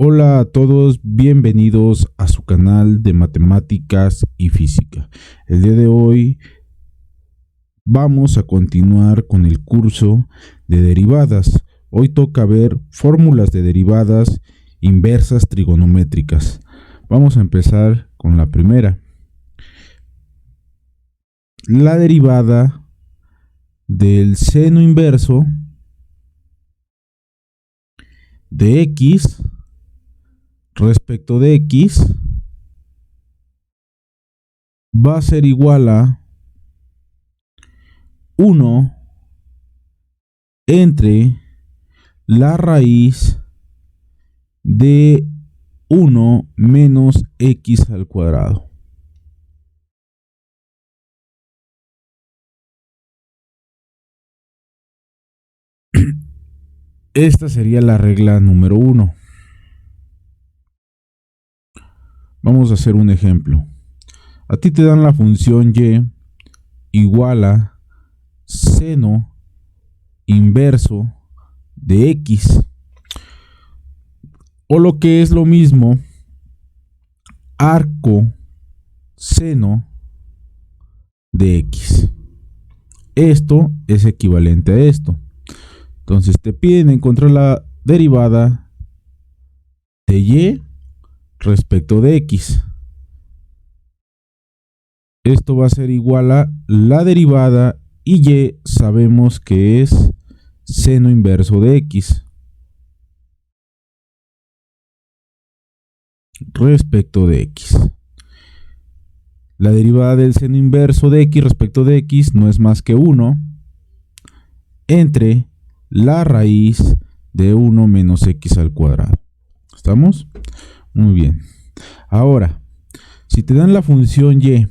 Hola a todos, bienvenidos a su canal de matemáticas y física. El día de hoy vamos a continuar con el curso de derivadas. Hoy toca ver fórmulas de derivadas inversas trigonométricas. Vamos a empezar con la primera. La derivada del seno inverso de x respecto de x va a ser igual a 1 entre la raíz de 1 menos x al cuadrado. Esta sería la regla número 1. Vamos a hacer un ejemplo. A ti te dan la función y igual a seno inverso de x, o lo que es lo mismo, arco seno de x. Esto es equivalente a esto. Entonces te piden encontrar la derivada de y respecto de x. Esto va a ser igual a la derivada y sabemos que es seno inverso de x respecto de x. La derivada del seno inverso de x respecto de x no es más que 1 entre la raíz de 1 menos x al cuadrado. ¿Estamos? Muy bien. Ahora, si te dan la función y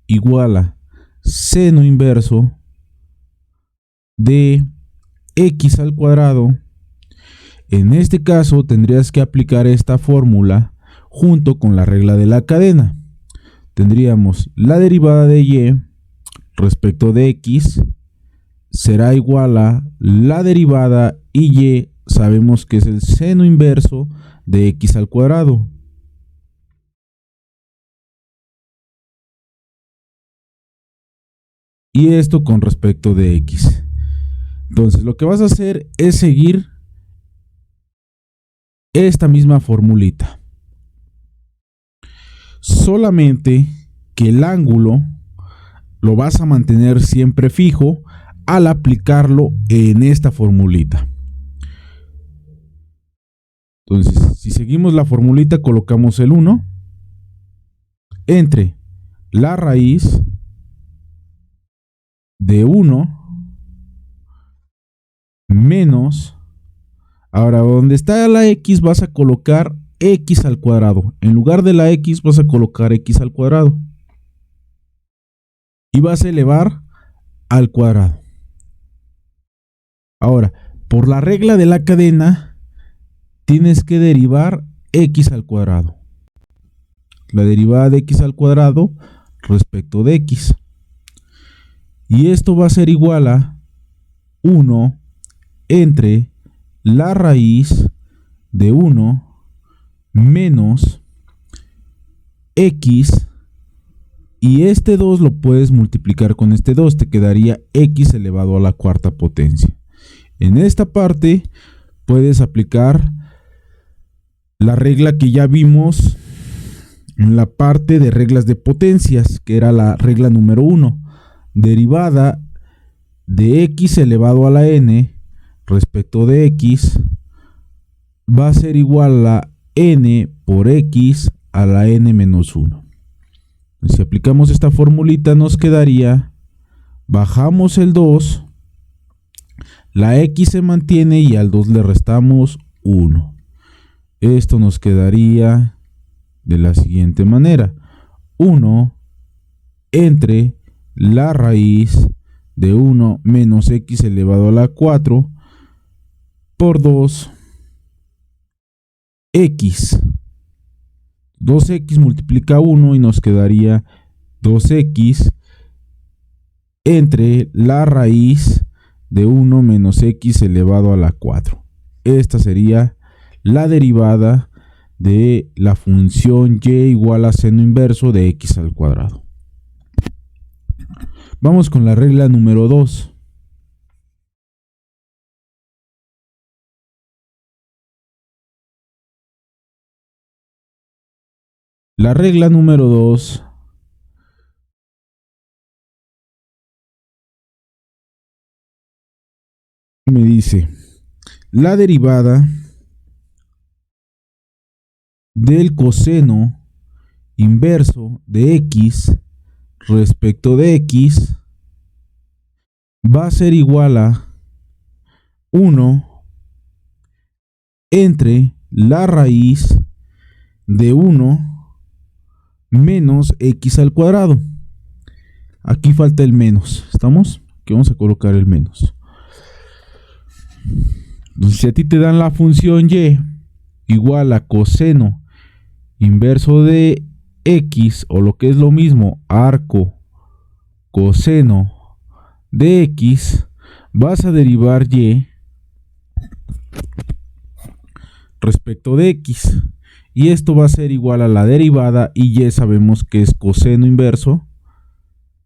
igual a seno inverso de x al cuadrado, en este caso tendrías que aplicar esta fórmula junto con la regla de la cadena. Tendríamos la derivada de y respecto de x será igual a la derivada y sabemos que es el seno inverso de x al cuadrado. Y esto con respecto de x. Entonces lo que vas a hacer es seguir esta misma formulita. Solamente que el ángulo lo vas a mantener siempre fijo al aplicarlo en esta formulita. Entonces, si seguimos la formulita, colocamos el 1 entre la raíz de 1 menos, ahora donde está la x vas a colocar x al cuadrado. En lugar de la x vas a colocar x al cuadrado. Y vas a elevar al cuadrado. Ahora, por la regla de la cadena, tienes que derivar x al cuadrado. La derivada de x al cuadrado respecto de x. Y esto va a ser igual a 1 entre la raíz de 1 menos x, y este 2 lo puedes multiplicar con este 2, te quedaría x elevado a la cuarta potencia. En esta parte puedes aplicar la regla que ya vimos en la parte de reglas de potencias, que era la regla número 1. Derivada de x elevado a la n respecto de x va a ser igual a n por x a la n menos 1. Si aplicamos esta formulita nos quedaría, bajamos el 2, la x se mantiene y al 2 le restamos 1. Esto nos quedaría de la siguiente manera: 1 entre la raíz de 1 menos x elevado a la 4 por 2 x. 2x multiplica 1 y nos quedaría 2x entre la raíz de 1 menos x elevado a la 4. Esta sería la derivada de la función y igual a seno inverso de x al cuadrado. Vamos con la regla número 2. La regla número 2 me dice la derivada del coseno inverso de x respecto de x va a ser igual a 1 entre la raíz de 1 menos x al cuadrado. Aquí falta el menos, ¿estamos? Aquí vamos a colocar el menos. Entonces, si a ti te dan la función y igual a coseno inverso de x, o lo que es lo mismo, arco coseno de x, vas a derivar y respecto de x. Y esto va a ser igual a la derivada, y y sabemos que es coseno inverso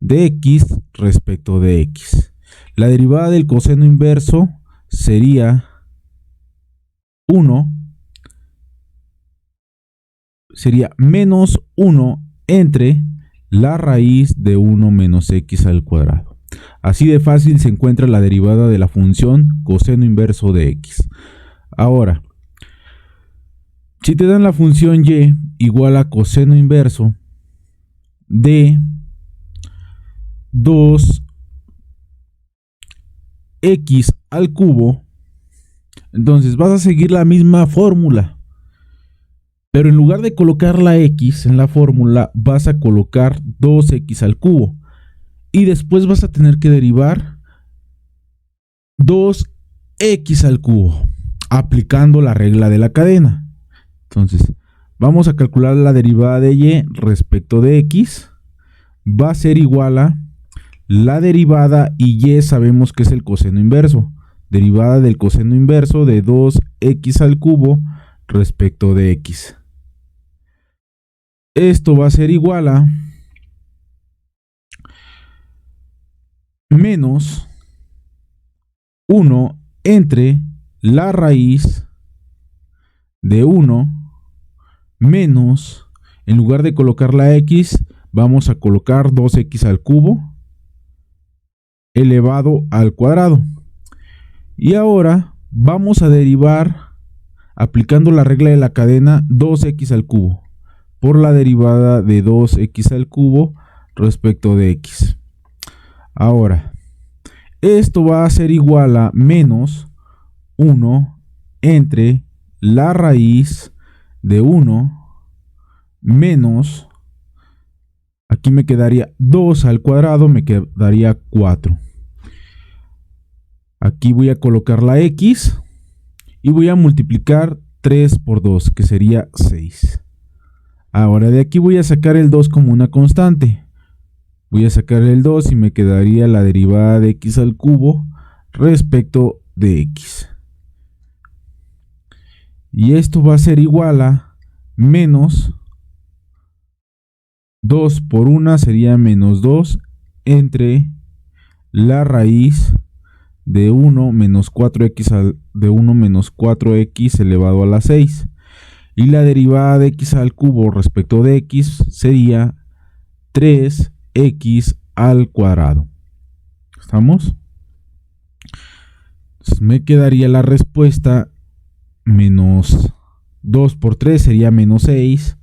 de x respecto de x. La derivada del coseno inverso sería 1, sería menos 1 entre la raíz de 1 menos x al cuadrado. Así de fácil se encuentra la derivada de la función coseno inverso de x. Ahora, si te dan la función y igual a coseno inverso de 2x al cubo, entonces vas a seguir la misma fórmula, pero en lugar de colocar la x en la fórmula, vas a colocar 2x al cubo, y después vas a tener que derivar 2x al cubo, aplicando la regla de la cadena. Entonces, vamos a calcular la derivada de y respecto de x. Va a ser igual a la derivada, y y sabemos que es el coseno inverso. Derivada del coseno inverso de 2x al cubo respecto de x. Esto va a ser igual a menos 1 entre la raíz de 1 menos, en lugar de colocar la x, vamos a colocar 2x al cubo elevado al cuadrado. Y ahora vamos a derivar, aplicando la regla de la cadena, 2x al cubo por la derivada de 2x al cubo respecto de x. Ahora, esto va a ser igual a menos 1 entre la raíz de 1 menos, aquí me quedaría 2 al cuadrado, me quedaría 4. Aquí voy a colocar la x y voy a multiplicar 3 por 2, que sería 6. Ahora de aquí voy a sacar el 2 como una constante. Voy a sacar el 2 y me quedaría la derivada de x al cubo respecto de x. Y esto va a ser igual a menos 2 por 1 sería menos 2 entre la raíz de 1 menos 4x de 1 menos 4x elevado a la 6. Y la derivada de x al cubo respecto de x sería 3x al cuadrado. ¿Estamos? Entonces me quedaría la respuesta menos 2 por 3 sería menos 6.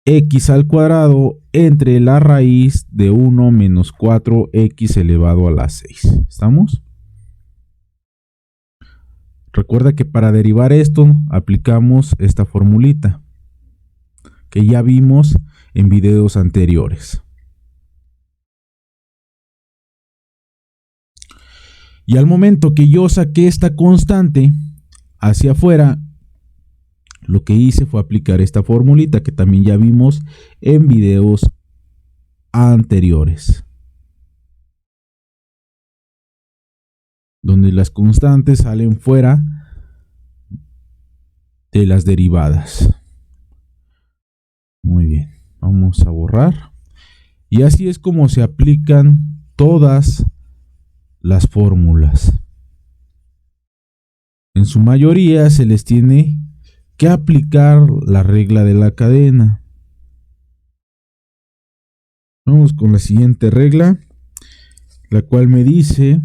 X al cuadrado entre la raíz de 1 menos 4x elevado a la 6. ¿Estamos? Recuerda que para derivar esto aplicamos esta formulita que ya vimos en videos anteriores. Y al momento que yo saqué esta constante hacia afuera, lo que hice fue aplicar esta formulita que también ya vimos en videos anteriores, donde las constantes salen fuera de las derivadas. Muy bien, vamos a borrar. Y así es como se aplican todas las fórmulas. En su mayoría se les tiene que aplicar la regla de la cadena. Vamos con la siguiente regla, la cual me dice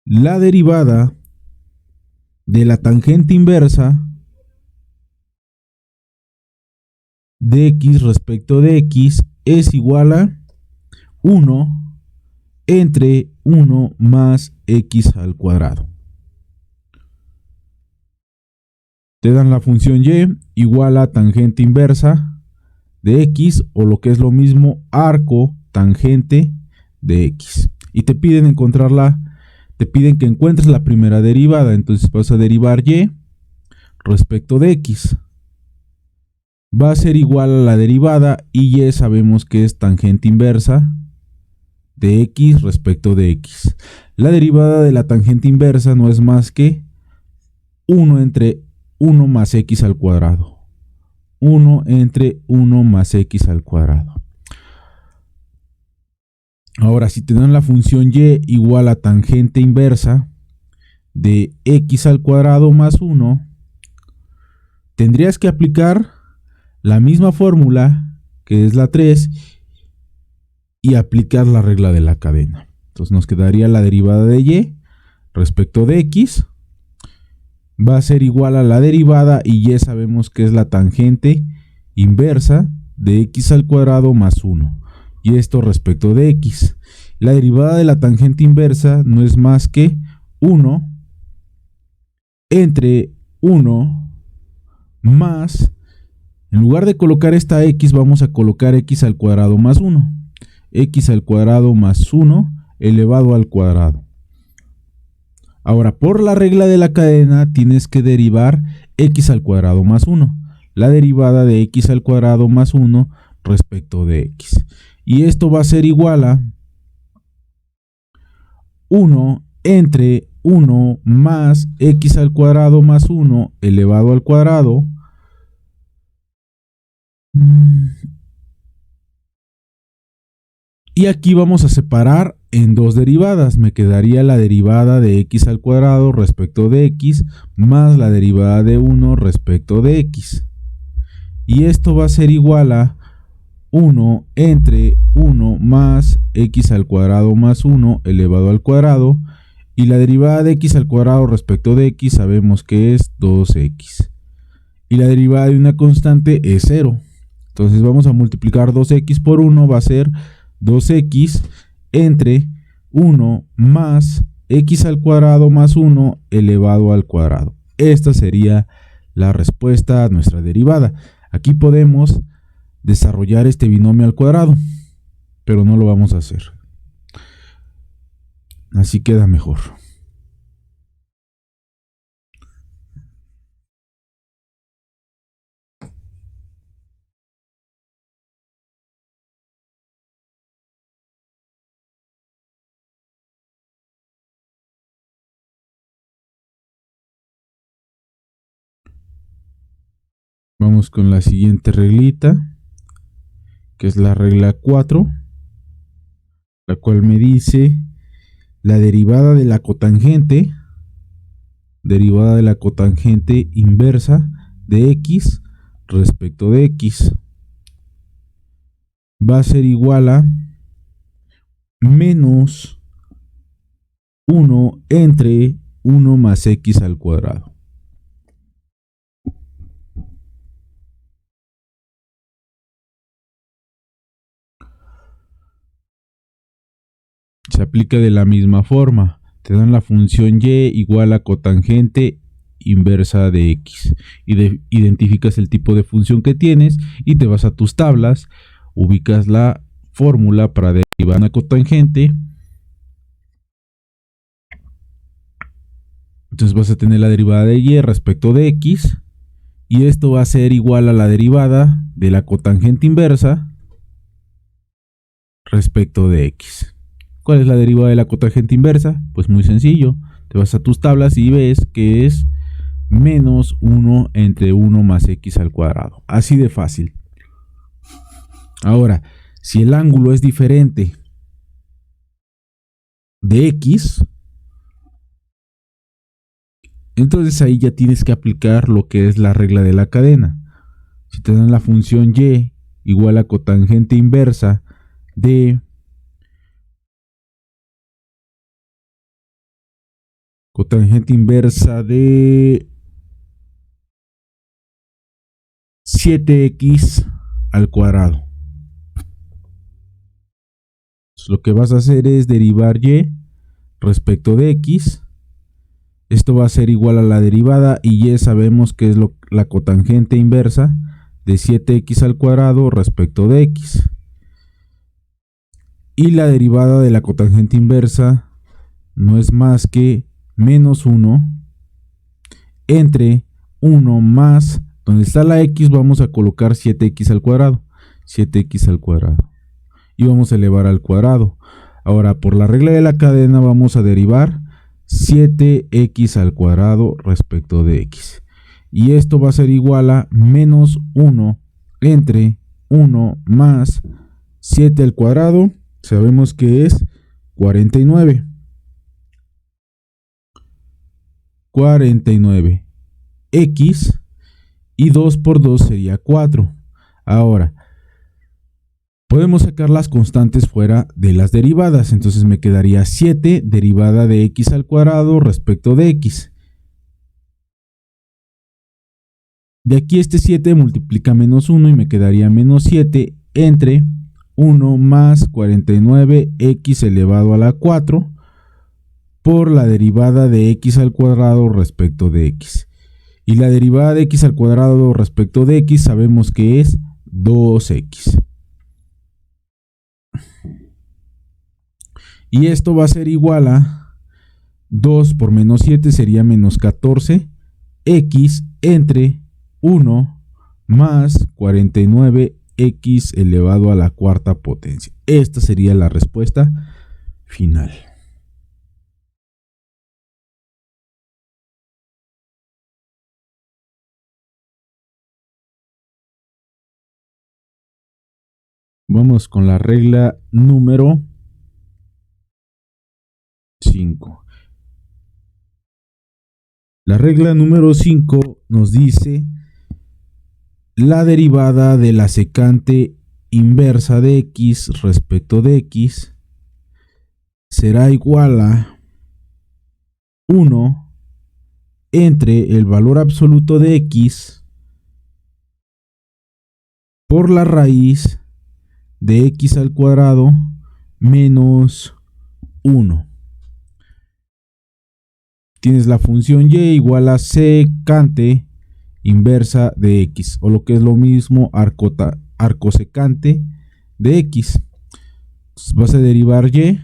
la derivada de la tangente inversa de x respecto de x es igual a 1 entre 1 más x al cuadrado. Te dan la función y igual a tangente inversa de x, o lo que es lo mismo, arco tangente de x. Y te piden que encuentres la primera derivada. Entonces vas a derivar y respecto de x. Va a ser igual a la derivada, y y sabemos que es tangente inversa de x respecto de x. La derivada de la tangente inversa no es más que 1 entre 1 más x al cuadrado. 1 entre 1 más x al cuadrado. Ahora, si te dan la función y igual a tangente inversa de x al cuadrado más 1, tendrías que aplicar la misma fórmula, que es la 3, y aplicar la regla de la cadena. Entonces nos quedaría la derivada de y respecto de x va a ser igual a la derivada, y y sabemos que es la tangente inversa de x al cuadrado más 1, y esto respecto de x. La derivada de la tangente inversa no es más que 1 entre 1 más, en lugar de colocar esta x, vamos a colocar x al cuadrado más 1. X al cuadrado más 1 elevado al cuadrado. Ahora, por la regla de la cadena, tienes que derivar x al cuadrado más 1. La derivada de x al cuadrado más 1 respecto de x. Y esto va a ser igual a 1 entre 1 más x al cuadrado más 1 elevado al cuadrado. Y aquí vamos a separar en dos derivadas. Me quedaría la derivada de x al cuadrado respecto de x más la derivada de 1 respecto de x. Y esto va a ser igual a 1 entre 1 más x al cuadrado más 1 elevado al cuadrado. Y la derivada de x al cuadrado respecto de x sabemos que es 2x. Y la derivada de una constante es 0. Entonces vamos a multiplicar 2x por 1, va a ser 2x entre 1 más x al cuadrado más 1 elevado al cuadrado. Esta sería la respuesta a nuestra derivada. Aquí podemos desarrollar este binomio al cuadrado, pero no lo vamos a hacer. Así queda mejor. Vamos con la siguiente reglita, que es la regla 4, la cual me dice la derivada de la cotangente inversa de x respecto de x va a ser igual a menos 1 entre 1 más x al cuadrado. Se aplica de la misma forma. Te dan la función y igual a cotangente inversa de x. Identificas el tipo de función que tienes y te vas a tus tablas, ubicas la fórmula para derivar una cotangente. Entonces vas a tener la derivada de y respecto de x, y esto va a ser igual a la derivada de la cotangente inversa respecto de x. ¿Cuál es la derivada de la cotangente inversa? Pues muy sencillo. Te vas a tus tablas y ves que es menos 1 entre 1 más x al cuadrado. Así de fácil. Ahora, si el ángulo es diferente de x, entonces ahí ya tienes que aplicar lo que es la regla de la cadena. Si te dan la función y igual a cotangente inversa de 7x al cuadrado. Entonces, lo que vas a hacer es derivar y respecto de x. Esto va a ser igual a la derivada y y sabemos que es la cotangente inversa de 7x al cuadrado respecto de x. Y la derivada de la cotangente inversa no es más que menos 1 entre 1 más, donde está la x vamos a colocar 7x al cuadrado. 7x al cuadrado. Y vamos a elevar al cuadrado. Ahora, por la regla de la cadena vamos a derivar 7x al cuadrado respecto de x. Y esto va a ser igual a menos 1 entre 1 más 7 al cuadrado. Sabemos que es 49. 49. X y 2 por 2 sería 4. Ahora, podemos sacar las constantes fuera de las derivadas. Entonces me quedaría 7 derivada de x al cuadrado respecto de x. De aquí este 7 multiplica menos 1 y me quedaría menos 7 entre 1 más 49x elevado a la 4 por la derivada de x al cuadrado respecto de x. Y la derivada de x al cuadrado respecto de x sabemos que es 2x. Y esto va a ser igual a 2 por menos 7 sería menos 14x entre 1 más 49x elevado a la cuarta potencia. Esta sería la respuesta final. Vamos con la regla número 5. La regla número 5 nos dice la derivada de la secante inversa de x respecto de x será igual a 1 entre el valor absoluto de x por la raíz de x al cuadrado menos 1. Tienes la función y igual a secante inversa de x, o lo que es lo mismo arcosecante de x. Entonces vas a derivar y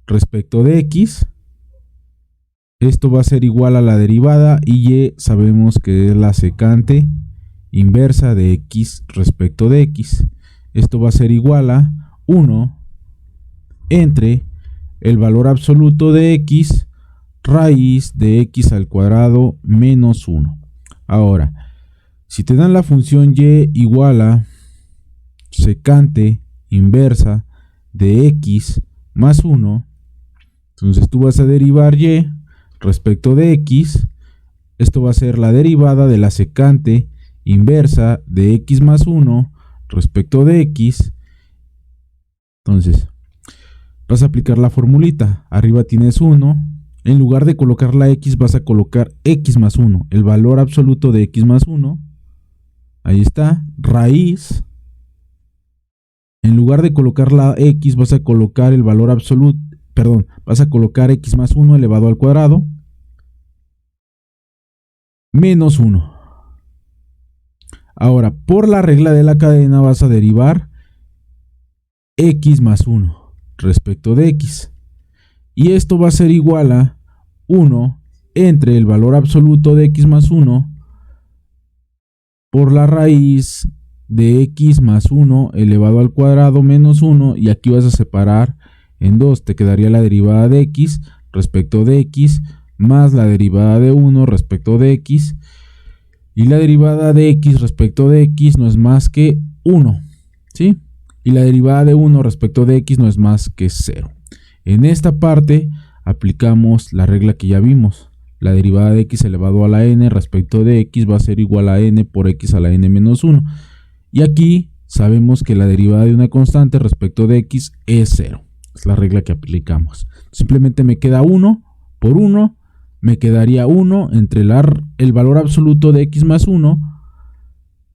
respecto de x. Esto va a ser igual a la derivada y y sabemos que es la secante inversa de x respecto de x. Esto va a ser igual a 1 entre el valor absoluto de x raíz de x al cuadrado menos 1. Ahora, si te dan la función y igual a secante inversa de x más 1, entonces tú vas a derivar y respecto de x. Esto va a ser la derivada de la secante inversa de x más 1 respecto de x. Entonces, vas a aplicar la formulita. Arriba tienes 1. En lugar de colocar la x, vas a colocar x más 1. El valor absoluto de x más 1. Ahí está. Raíz. En lugar de colocar la x, vas a colocar el valor absoluto. Perdón, vas a colocar x más 1 elevado al cuadrado. Menos 1. Ahora, por la regla de la cadena vas a derivar x más 1 respecto de x. Y esto va a ser igual a 1 entre el valor absoluto de x más 1 por la raíz de x más 1 elevado al cuadrado menos 1. Y aquí vas a separar En 2 te quedaría la derivada de x respecto de x más la derivada de 1 respecto de x. Y la derivada de x respecto de x no es más que 1, ¿sí? Y la derivada de 1 respecto de x no es más que 0. En esta parte aplicamos la regla que ya vimos. La derivada de x elevado a la n respecto de x va a ser igual a n por x a la n menos 1. Y aquí sabemos que la derivada de una constante respecto de x es 0. Es la regla que aplicamos. Simplemente me queda 1 por 1. Me quedaría 1 entre el valor absoluto de x más 1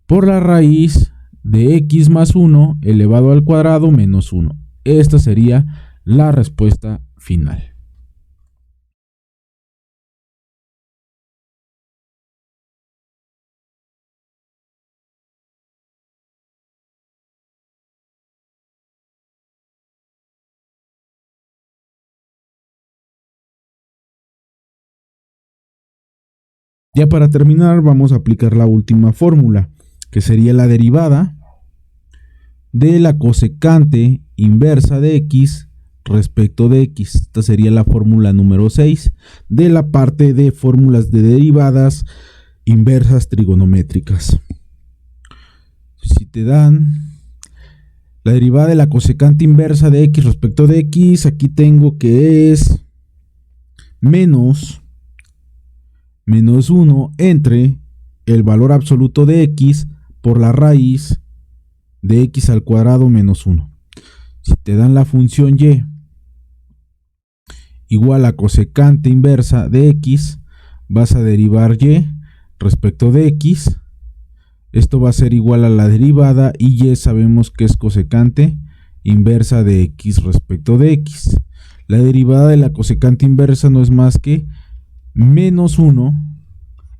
por la raíz de x más 1 elevado al cuadrado menos 1. Esta sería la respuesta final. Ya para terminar vamos a aplicar la última fórmula, que sería la derivada de la cosecante inversa de x respecto de x. Esta sería la fórmula número 6 de la parte de fórmulas de derivadas inversas trigonométricas. Si te dan la derivada de la cosecante inversa de x respecto de x, aquí tengo que es menos 1 entre el valor absoluto de x por la raíz de x al cuadrado menos 1. Si te dan la función y igual a cosecante inversa de x, vas a derivar y respecto de x. Esto va a ser igual a la derivada y sabemos que es cosecante inversa de x respecto de x. La derivada de la cosecante inversa no es más que menos 1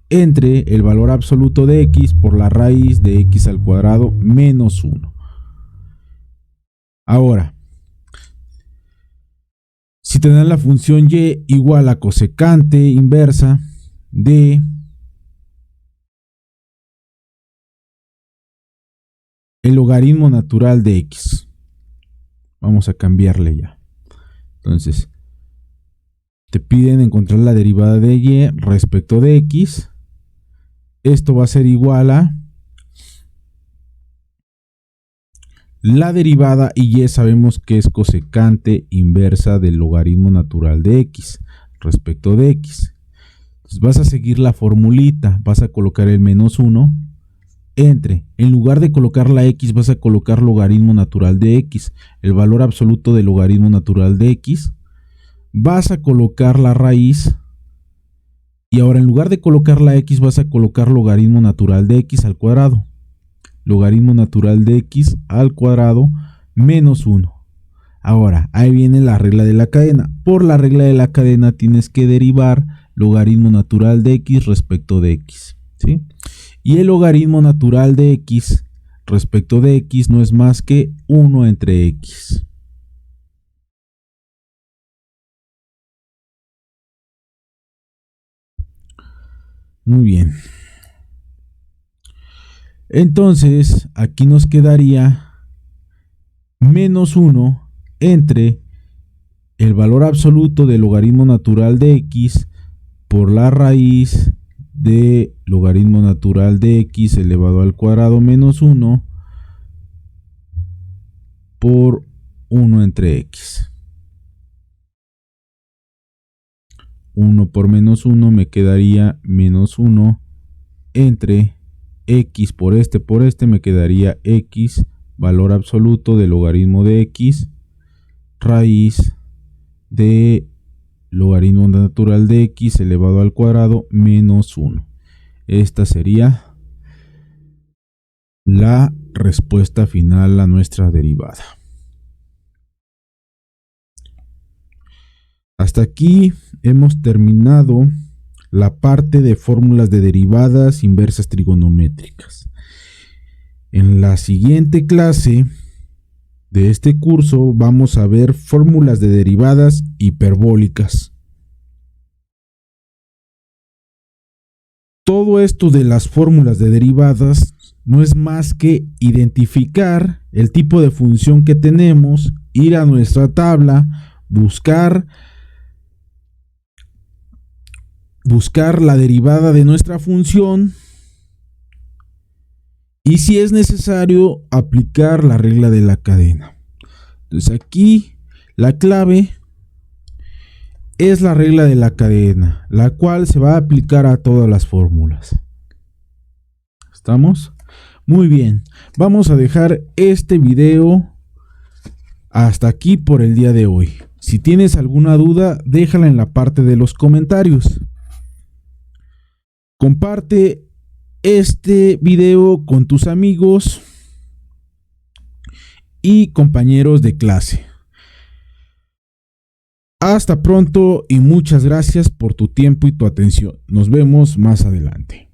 entre el valor absoluto de x por la raíz de x al cuadrado menos 1. Ahora, si te dan la función y igual a cosecante inversa de el logaritmo natural de x. Vamos a cambiarle ya. Entonces, te piden encontrar la derivada de y respecto de x. Esto va a ser igual a la derivada y sabemos que es cosecante inversa del logaritmo natural de x respecto de x. Entonces vas a seguir la formulita, vas a colocar el menos 1 entre, en lugar de colocar la x vas a colocar logaritmo natural de x, el valor absoluto del logaritmo natural de x, vas a colocar la raíz y ahora en lugar de colocar la x vas a colocar logaritmo natural de x al cuadrado. Logaritmo natural de x al cuadrado menos 1. Ahora, ahí viene la regla de la cadena. Por la regla de la cadena tienes que derivar logaritmo natural de x respecto de x, ¿sí? Y el logaritmo natural de x respecto de x no es más que 1 entre x. Muy bien. Entonces, aquí nos quedaría menos 1 entre el valor absoluto del logaritmo natural de x por la raíz de logaritmo natural de x elevado al cuadrado menos 1 por 1 entre x. 1 por menos 1 me quedaría menos 1 entre x por este me quedaría x, valor absoluto del logaritmo de x, raíz de logaritmo natural de x elevado al cuadrado menos 1. Esta sería la respuesta final a nuestra derivada. Hasta aquí hemos terminado la parte de fórmulas de derivadas inversas trigonométricas. En la siguiente clase de este curso vamos a ver fórmulas de derivadas hiperbólicas. Todo esto de las fórmulas de derivadas no es más que identificar el tipo de función que tenemos ir a nuestra tabla, buscar la derivada de nuestra función y, si es necesario, aplicar la regla de la cadena. Entonces aquí la clave es la regla de la cadena, la cual se va a aplicar a todas las fórmulas. ¿Estamos? Muy bien, vamos a dejar este video hasta aquí por el día de hoy. Si tienes alguna duda, déjala en la parte de los comentarios. Comparte este video con tus amigos y compañeros de clase. Hasta pronto y muchas gracias por tu tiempo y tu atención. Nos vemos más adelante.